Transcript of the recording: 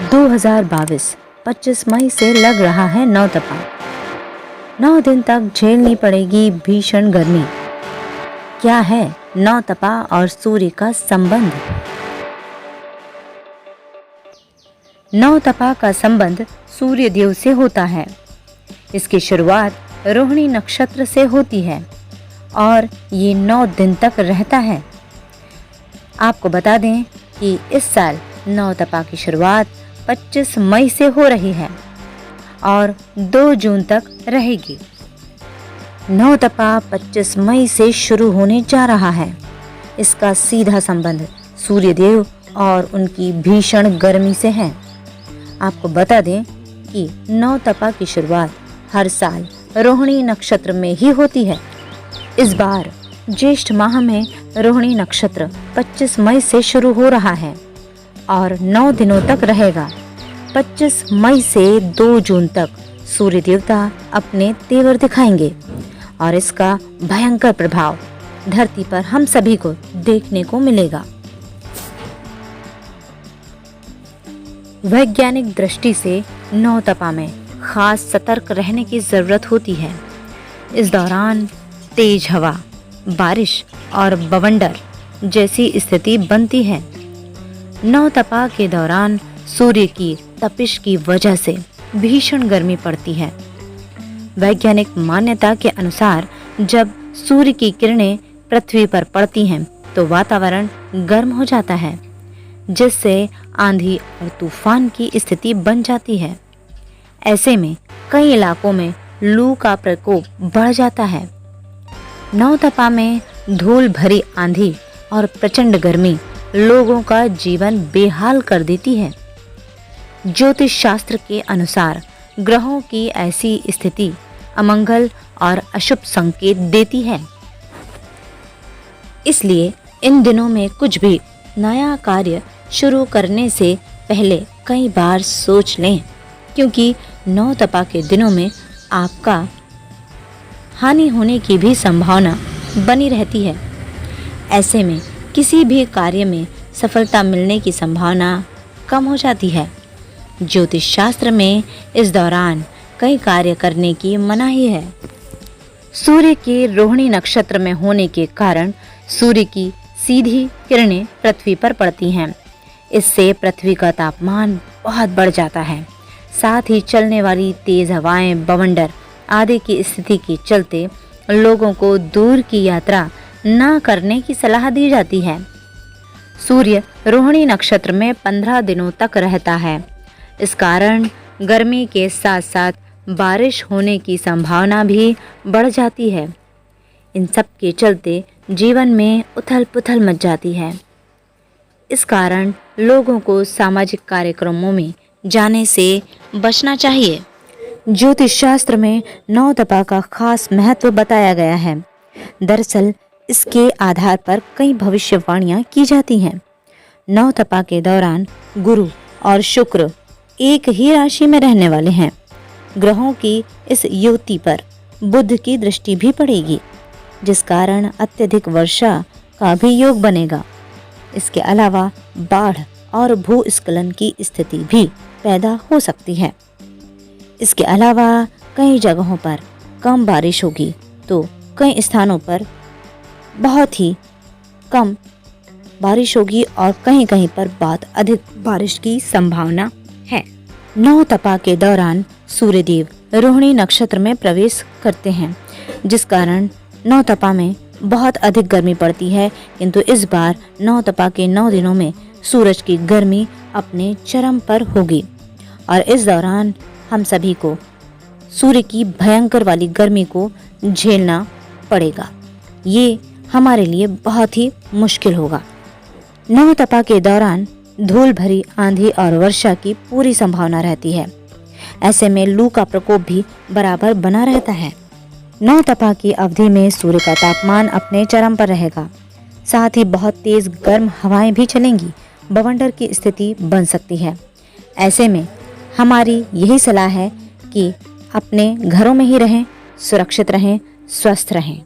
2022 25 मई से लग रहा है नौतपा। 9 दिन तक झेलनी पड़ेगी भीषण गर्मी। क्या है नौतपा और सूर्य का संबंध? नौतपा का संबंध सूर्य देव से होता है। इसकी शुरुआत रोहिणी नक्षत्र से होती है और ये 9 दिन तक रहता है। आपको बता दें कि इस साल नौतपा की शुरुआत 25 मई से हो रही है और 2 जून तक रहेगी। नौतपा 25 मई से शुरू होने जा रहा है। इसका सीधा संबंध सूर्यदेव और उनकी भीषण गर्मी से है। आपको बता दें कि नौतपा की शुरुआत हर साल रोहिणी नक्षत्र में ही होती है। इस बार ज्येष्ठ माह में रोहिणी नक्षत्र 25 मई से शुरू हो रहा है और 9 दिनों तक रहेगा। 25 मई से 2 जून तक सूर्य देवता अपने तेवर दिखाएंगे और इसका भयंकर प्रभाव धरती पर हम सभी को देखने को मिलेगा। वैज्ञानिक दृष्टि से नौतपा में खास सतर्क रहने की जरूरत होती है। इस दौरान तेज हवा, बारिश और बवंडर जैसी स्थिति बनती है। नौतपा के दौरान सूर्य की तपिश की वजह से भीषण गर्मी पड़ती है। वैज्ञानिक मान्यता के अनुसार जब सूर्य की किरणें पृथ्वी पर पड़ती हैं तो वातावरण गर्म हो जाता है, जिससे आंधी और तूफान की स्थिति बन जाती है। ऐसे में कई इलाकों में लू का प्रकोप बढ़ जाता है। नौतपा में धूल भरी आंधी और प्रचंड गर्मी लोगों का जीवन बेहाल कर देती है। ज्योतिष शास्त्र के अनुसार ग्रहों की ऐसी स्थिति अमंगल और अशुभ संकेत देती है। इसलिए इन दिनों में कुछ भी नया कार्य शुरू करने से पहले कई बार सोच लें, क्योंकि नौतपा के दिनों में आपका हानि होने की भी संभावना बनी रहती है। ऐसे में किसी भी कार्य में सफलता मिलने की संभावना कम हो जाती है। ज्योतिष शास्त्र में इस दौरान कई कार्य करने की मनाही है। सूर्य के रोहिणी नक्षत्र में होने के कारण सूर्य की सीधी किरणें पृथ्वी पर पड़ती हैं। इससे पृथ्वी का तापमान बहुत बढ़ जाता है। साथ ही चलने वाली तेज हवाएं, बवंडर आदि की स्थिति के चलते लोगों को दूर की यात्रा न करने की सलाह दी जाती है। सूर्य रोहिणी नक्षत्र में 15 दिनों तक रहता है। इस कारण गर्मी के साथ साथ बारिश होने की संभावना भी बढ़ जाती है। इन सब के चलते जीवन में उथल-पुथल मच जाती है। इस कारण लोगों को सामाजिक कार्यक्रमों में जाने से बचना चाहिए। ज्योतिष शास्त्र में नौतपा का खास महत्व बताया गया है। दरअसल इसके आधार पर कई भविष्यवाणियां की जाती हैं। नौतपा के दौरान गुरु और शुक्र एक ही राशि में रहने वाले हैं। ग्रहों की इस युति पर बुध की दृष्टि भी पड़ेगी, जिस कारण अत्यधिक वर्षा का भी योग बनेगा। इसके अलावा बाढ़ और भूस्खलन की स्थिति भी पैदा हो सकती है। इसके अलावा कई जगहों पर कम बारिश होगी तो कई स्थानों पर बहुत ही कम बारिश होगी और कहीं कहीं पर बहुत अधिक बारिश की संभावना है। नौतपा के दौरान सूर्यदेव रोहिणी नक्षत्र में प्रवेश करते हैं, जिस कारण नौतपा में बहुत अधिक गर्मी पड़ती है। किंतु इस बार नौतपा के 9 दिनों में सूरज की गर्मी अपने चरम पर होगी और इस दौरान हम सभी को सूर्य की भयंकर वाली गर्मी को झेलना पड़ेगा। ये हमारे लिए बहुत ही मुश्किल होगा। नौतपा के दौरान धूल भरी आंधी और वर्षा की पूरी संभावना रहती है। ऐसे में लू का प्रकोप भी बराबर बना रहता है। नौतपा की अवधि में सूर्य का तापमान अपने चरम पर रहेगा। साथ ही बहुत तेज गर्म हवाएं भी चलेंगी। बवंडर की स्थिति बन सकती है। ऐसे में हमारी यही सलाह है कि अपने घरों में ही रहें, सुरक्षित रहें, स्वस्थ रहें।